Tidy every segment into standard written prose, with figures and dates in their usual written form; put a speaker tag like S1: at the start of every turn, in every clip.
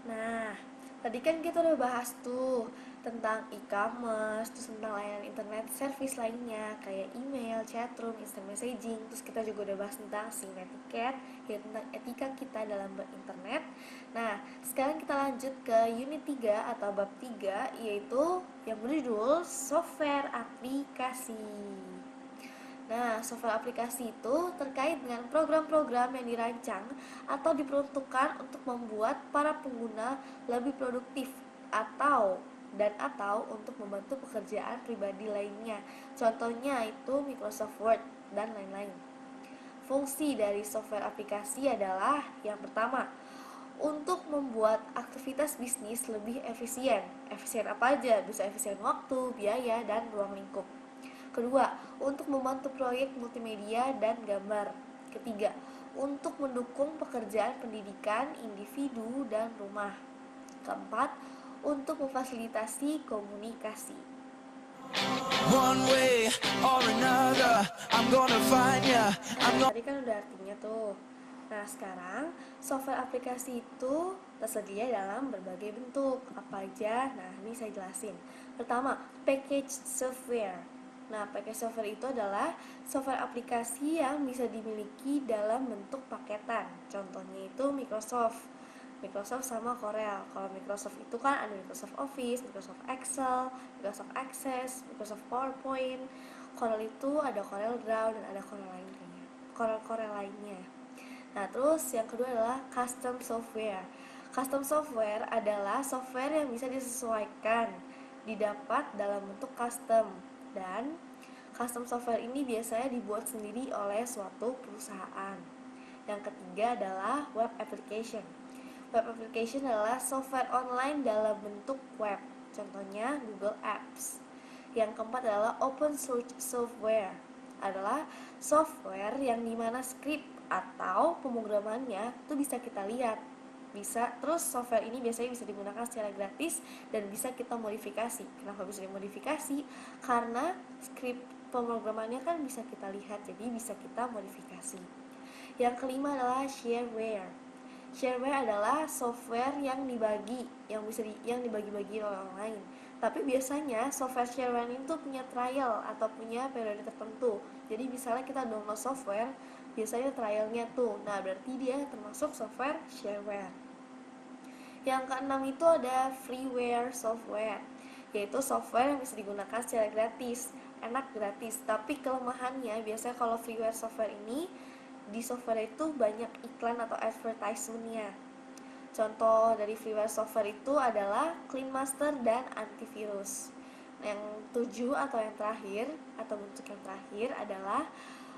S1: Nah, tadi kan kita udah bahas tuh tentang e-commerce, terus tentang layanan internet service lainnya kayak email, chatroom, instant messaging. Terus kita juga udah bahas tentang SIM etiquette, ya tentang etika kita dalam berinternet. Nah, sekarang kita lanjut ke unit 3 atau bab 3, yaitu yang berjudul software aplikasi. Nah, software aplikasi itu terkait dengan program-program yang dirancang atau diperuntukkan untuk membuat para pengguna lebih produktif atau untuk membantu pekerjaan pribadi lainnya. Contohnya itu Microsoft Word dan lain-lain. Fungsi dari software aplikasi adalah yang pertama, untuk membuat aktivitas bisnis lebih efisien. Efisien apa aja? Bisa efisien waktu, biaya, dan ruang lingkup. Kedua, untuk membantu proyek multimedia dan gambar. Ketiga, untuk mendukung pekerjaan pendidikan individu dan rumah. Keempat, untuk memfasilitasi komunikasi. One way or another, I'm gonna find ya. Tadi kan udah artinya tuh. Nah, sekarang software aplikasi itu tersedia dalam berbagai bentuk. Apa aja? Nah, ini saya jelasin. Pertama, package software. Nah, package software itu adalah software aplikasi yang bisa dimiliki dalam bentuk paketan. Contohnya itu Microsoft sama Corel. Kalau Microsoft itu kan ada Microsoft Office, Microsoft Excel, Microsoft Access, Microsoft PowerPoint. Corel itu ada Corel Draw dan ada Corel lainnya. Nah, terus yang kedua adalah custom software. Custom software adalah software yang bisa disesuaikan, didapat dalam bentuk custom, dan custom software ini biasanya dibuat sendiri oleh suatu perusahaan. Yang ketiga adalah web application. Web application adalah software online dalam bentuk web, contohnya Google Apps. Yang keempat adalah open source software, adalah software yang dimana skrip atau pemrogramannya itu bisa kita lihat. Terus software ini biasanya bisa digunakan secara gratis dan bisa kita modifikasi. Kenapa bisa dimodifikasi? Karena skrip pemrogramannya kan bisa kita lihat, jadi bisa kita modifikasi. Yang kelima adalah shareware. Shareware adalah software yang dibagi-bagi oleh orang lain. Tapi biasanya software shareware itu punya trial atau punya periode tertentu. Jadi misalnya kita download software, biasanya trialnya tuh. Nah, berarti dia termasuk software shareware. Yang keenam itu ada freeware software, yaitu software yang bisa digunakan secara gratis, enak gratis. Tapi kelemahannya biasanya kalau freeware software ini, di software itu banyak iklan atau advertisement-nya. Contoh dari freeware software itu adalah Clean Master dan antivirus. Yang 7 atau yang terakhir, atau bentuk yang terakhir adalah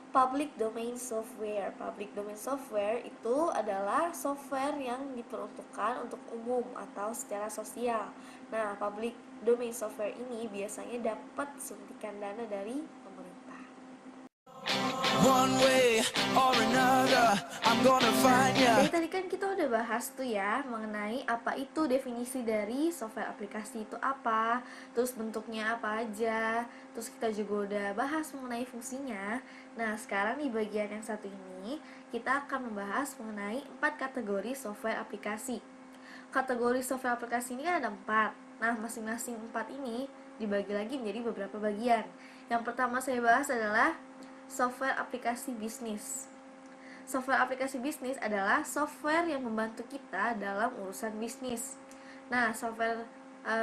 S1: public domain software. Public domain software itu adalah software yang diperuntukkan untuk umum atau secara sosial. Nah, public domain software ini biasanya dapat suntikan dana dari pemerintah. One way or another, I'm gonna find ya. Jadi tadi kan kita udah bahas tuh ya mengenai apa itu definisi dari software aplikasi itu apa, terus bentuknya apa aja, terus kita juga udah bahas mengenai fungsinya. Nah, sekarang di bagian yang satu ini kita akan membahas mengenai 4 kategori software aplikasi. Kategori software aplikasi ini kan ada 4. Nah, masing-masing 4 ini dibagi lagi menjadi beberapa bagian. Yang pertama saya bahas adalah software aplikasi bisnis. Software aplikasi bisnis adalah software yang membantu kita dalam urusan bisnis. Nah, software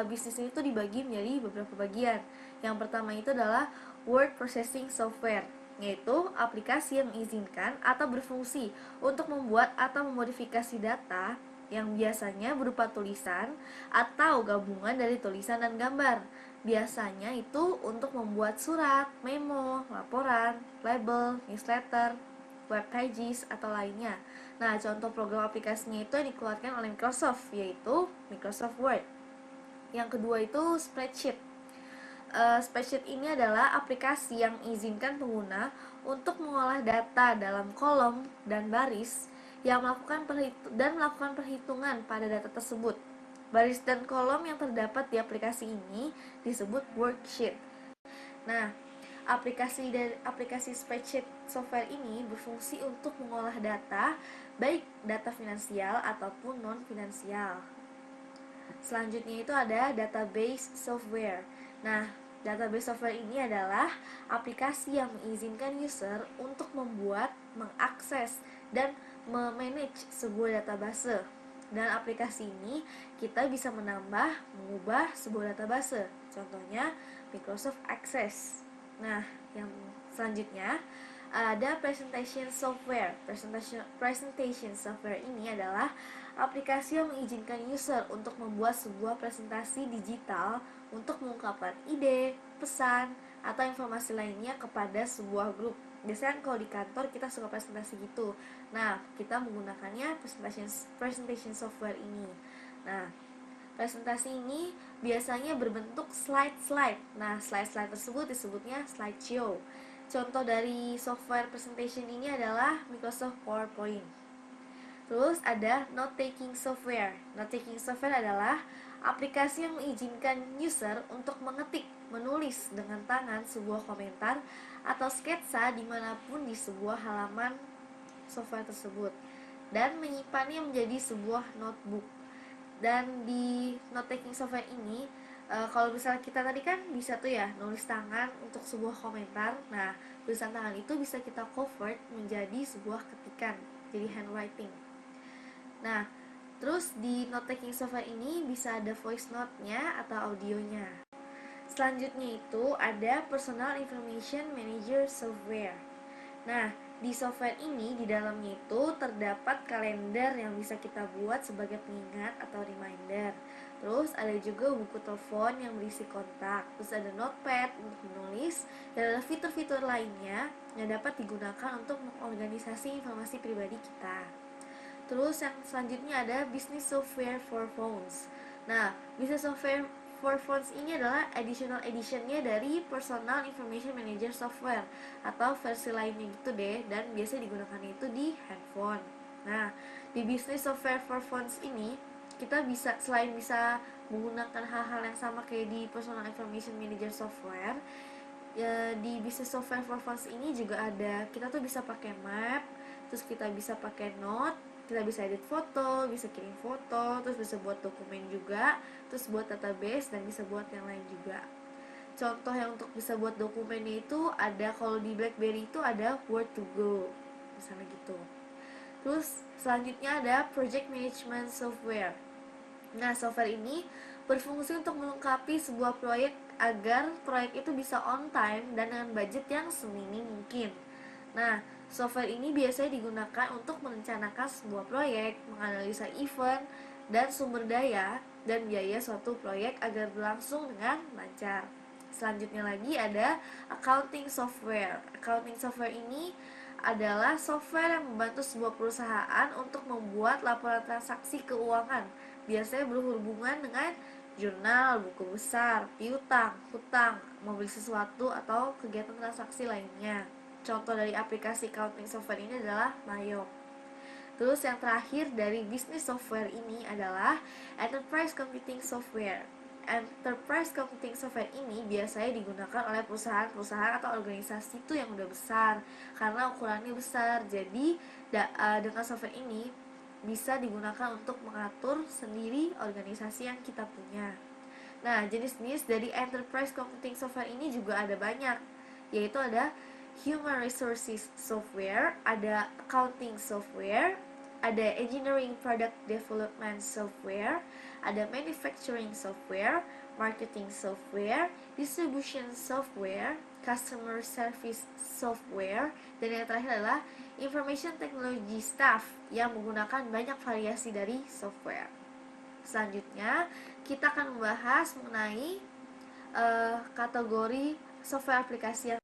S1: bisnis ini tuh dibagi menjadi beberapa bagian. Yang pertama itu adalah word processing software, yaitu aplikasi yang mengizinkan atau berfungsi untuk membuat atau memodifikasi data yang biasanya berupa tulisan atau gabungan dari tulisan dan gambar. Biasanya itu untuk membuat surat, memo, laporan, label, newsletter, web pages, atau lainnya. Nah, contoh program aplikasinya itu yang dikeluarkan oleh Microsoft, yaitu Microsoft Word. Yang kedua itu spreadsheet. Spreadsheet ini adalah aplikasi yang mengizinkan pengguna untuk mengolah data dalam kolom dan baris yang melakukan perhitungan pada data tersebut. Baris dan kolom yang terdapat di aplikasi ini disebut worksheet. Nah, Aplikasi spreadsheet software ini berfungsi untuk mengolah data, baik data finansial ataupun non-finansial. Selanjutnya itu ada database software. Nah, database software ini adalah aplikasi yang mengizinkan user untuk membuat, mengakses, dan memanage sebuah database. Dan aplikasi ini kita bisa menambah, mengubah sebuah database. Contohnya Microsoft Access. Nah, yang selanjutnya ada presentation software. Presentation software ini adalah aplikasi yang mengizinkan user untuk membuat sebuah presentasi digital untuk mengungkapkan ide, pesan, atau informasi lainnya kepada sebuah grup. Biasanya kalau di kantor kita suka presentasi gitu. Nah, kita menggunakannya presentation software ini. Nah, presentasi ini biasanya berbentuk slide-slide. Nah, slide-slide tersebut disebutnya slideshow. Contoh dari software presentation ini adalah Microsoft PowerPoint. Terus ada note-taking software. Note-taking software adalah aplikasi yang mengizinkan user untuk mengetik, menulis dengan tangan sebuah komentar atau sketsa dimanapun di sebuah halaman software tersebut dan menyimpannya menjadi sebuah notebook. Dan di note-taking software ini, kalau misalnya kita tadi kan bisa tuh ya nulis tangan untuk sebuah komentar. Nah, tulisan tangan itu bisa kita convert menjadi sebuah ketikan, jadi handwriting. Nah, terus di note-taking software ini bisa ada voice note-nya atau audionya. Selanjutnya itu ada Personal Information Manager software. Nah, di software ini di dalamnya itu terdapat kalender yang bisa kita buat sebagai pengingat atau reminder. Terus ada juga buku telepon yang berisi kontak. Terus ada notepad untuk menulis dan ada fitur-fitur lainnya yang dapat digunakan untuk mengorganisasi informasi pribadi kita. Terus yang selanjutnya ada Business Software for Phones. Nah, Business Software for Phones ini adalah additional editionnya dari Personal Information Manager Software atau versi lainnya gitu deh, dan biasa digunakan itu di handphone. Nah, di Business Software for Phones ini kita bisa selain bisa menggunakan hal-hal yang sama kayak di Personal Information Manager Software, ya, di Business Software for Phones ini juga ada, kita tuh bisa pakai map, terus kita bisa pakai note, kita bisa edit foto, bisa kirim foto, terus bisa buat dokumen juga, terus buat database, dan bisa buat yang lain juga. Contoh yang untuk bisa buat dokumennya itu ada, kalau di BlackBerry itu ada Word2Go, misalnya gitu. Terus selanjutnya ada Project Management Software. Nah, software ini berfungsi untuk melengkapi sebuah proyek agar proyek itu bisa on time dan dengan budget yang seminim mungkin. Nah, software ini biasanya digunakan untuk merencanakan sebuah proyek, menganalisa event dan sumber daya dan biaya suatu proyek agar berlangsung dengan lancar. Selanjutnya lagi ada accounting software. Accounting software ini adalah software yang membantu sebuah perusahaan untuk membuat laporan transaksi keuangan. Biasanya berhubungan dengan jurnal, buku besar, piutang, hutang, membeli sesuatu atau kegiatan transaksi lainnya. Contoh dari aplikasi accounting software ini adalah Mayo. Terus yang terakhir dari bisnis software ini adalah enterprise computing software. Enterprise computing software ini biasanya digunakan oleh perusahaan-perusahaan atau organisasi itu yang udah besar karena ukurannya besar. Jadi dengan software ini bisa digunakan untuk mengatur sendiri organisasi yang kita punya. Nah, jenis-jenis dari enterprise computing software ini juga ada banyak, yaitu ada human resources software, ada accounting software, ada engineering product development software, ada manufacturing software, marketing software, distribution software, customer service software, dan yang terakhir adalah information technology staff yang menggunakan banyak variasi dari software. Selanjutnya, kita akan membahas mengenai kategori software aplikasi yang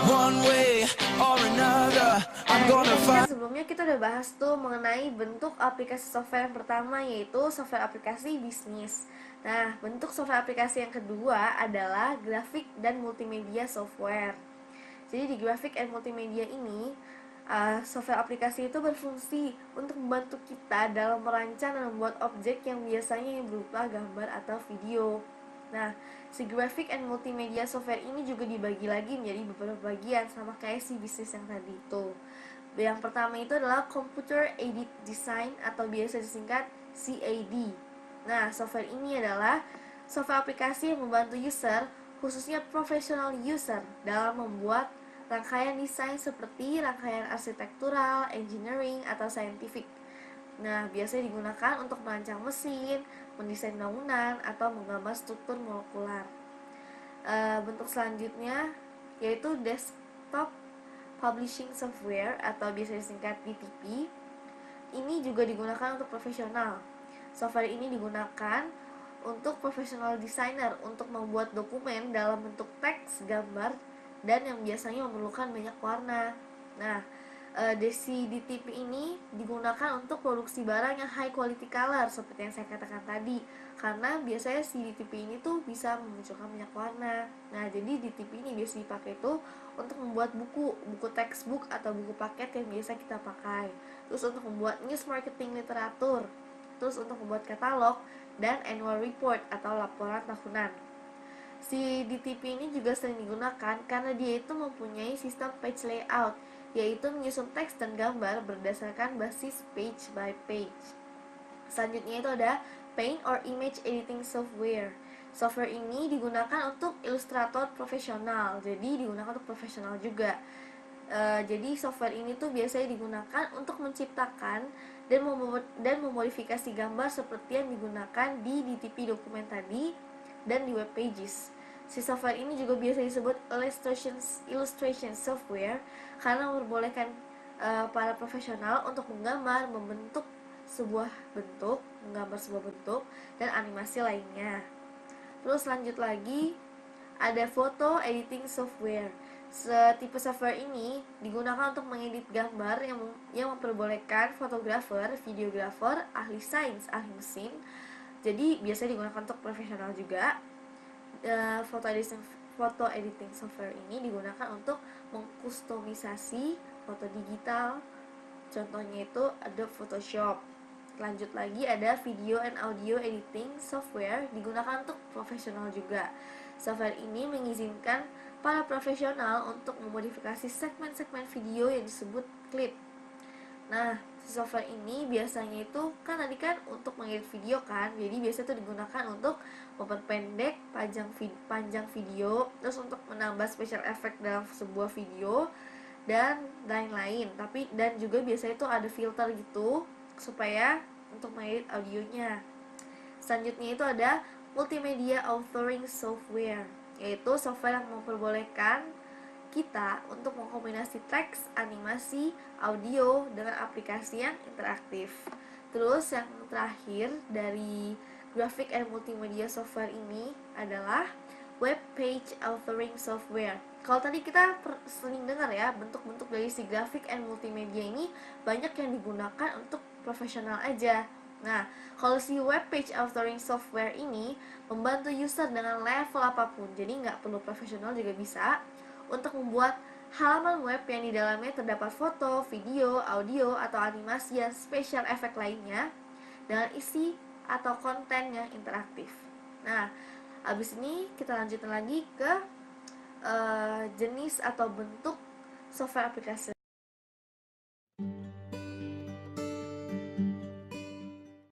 S2: one way or another. I'm gonna find.
S1: Sebelumnya kita udah bahas tuh mengenai bentuk aplikasi software yang pertama, yaitu software aplikasi bisnis. Nah, bentuk software aplikasi yang kedua adalah grafik dan multimedia software. Jadi di grafik and multimedia ini, software aplikasi itu berfungsi untuk membantu kita dalam merancang dan membuat objek yang biasanya berupa gambar atau video. Nah, si graphic and multimedia software ini juga dibagi lagi menjadi beberapa bagian, sama kayak si bisnis yang tadi itu. Yang pertama itu adalah Computer Aided Design atau biasa disingkat CAD. Nah, software ini adalah software aplikasi yang membantu user, khususnya professional user, dalam membuat rangkaian desain seperti rangkaian arsitektural, engineering, atau scientific. Nah, biasanya digunakan untuk merancang mesin, mendesain bangunan, atau menggambar struktur molekular. Bentuk selanjutnya yaitu Desktop Publishing Software atau biasa disingkat DTP. Ini juga digunakan untuk profesional. Software ini digunakan untuk profesional designer untuk membuat dokumen dalam bentuk teks, gambar, dan yang biasanya memerlukan banyak warna. Nah, si DTP ini digunakan untuk produksi barang yang high quality color seperti yang saya katakan tadi, karena biasanya si DTP ini tuh bisa memunculkan banyak warna. Nah, jadi DTP ini biasa dipakai tuh untuk membuat buku textbook atau buku paket yang biasa kita pakai. Terus untuk membuat news marketing literatur, terus untuk membuat katalog dan annual report atau laporan tahunan. Si DTP ini juga sering digunakan karena dia itu mempunyai sistem page layout, yaitu menyusun teks dan gambar berdasarkan basis page by page. Selanjutnya itu ada Paint or Image Editing Software. Software ini digunakan untuk ilustrator profesional, jadi digunakan untuk profesional juga. Jadi software ini tuh biasanya digunakan untuk menciptakan dan memodifikasi gambar seperti yang digunakan di DTP dokumen tadi dan di web pages. Si software ini juga biasa disebut illustration software karena memperbolehkan para profesional untuk menggambar, menggambar sebuah bentuk dan animasi lainnya. Terus lanjut lagi ada photo editing software. Setipe software ini digunakan untuk mengedit gambar yang memperbolehkan fotografer, videografer, ahli sains, ahli mesin. Jadi biasanya digunakan untuk profesional juga. Foto editing software ini digunakan untuk mengkustomisasi foto digital. Contohnya itu Adobe Photoshop. Lanjut lagi ada video and audio editing software, digunakan untuk profesional juga. Software ini mengizinkan para profesional untuk memodifikasi segmen-segmen video yang disebut klip. Nah, software ini biasanya itu kan tadi kan untuk mengedit video kan, jadi biasanya itu digunakan untuk memperpendek panjang video, terus untuk menambah special effect dalam sebuah video dan lain-lain. Dan juga biasanya itu ada filter gitu supaya untuk mengedit audionya. Selanjutnya itu ada multimedia authoring software, yaitu software yang memperbolehkan kita untuk mengkombinasi teks, animasi, audio dengan aplikasi yang interaktif. Terus yang terakhir dari graphic and multimedia software ini adalah web page authoring software. Kalau tadi kita sering dengar ya, bentuk-bentuk dari si graphic and multimedia ini banyak yang digunakan untuk profesional aja. Nah, kalau si web page authoring software ini membantu user dengan level apapun, jadi nggak perlu profesional juga bisa, untuk membuat halaman web yang di dalamnya terdapat foto, video, audio, atau animasi dan special effect lainnya dengan isi atau konten yang interaktif. Nah, abis ini kita lanjutin lagi ke jenis atau bentuk software aplikasi.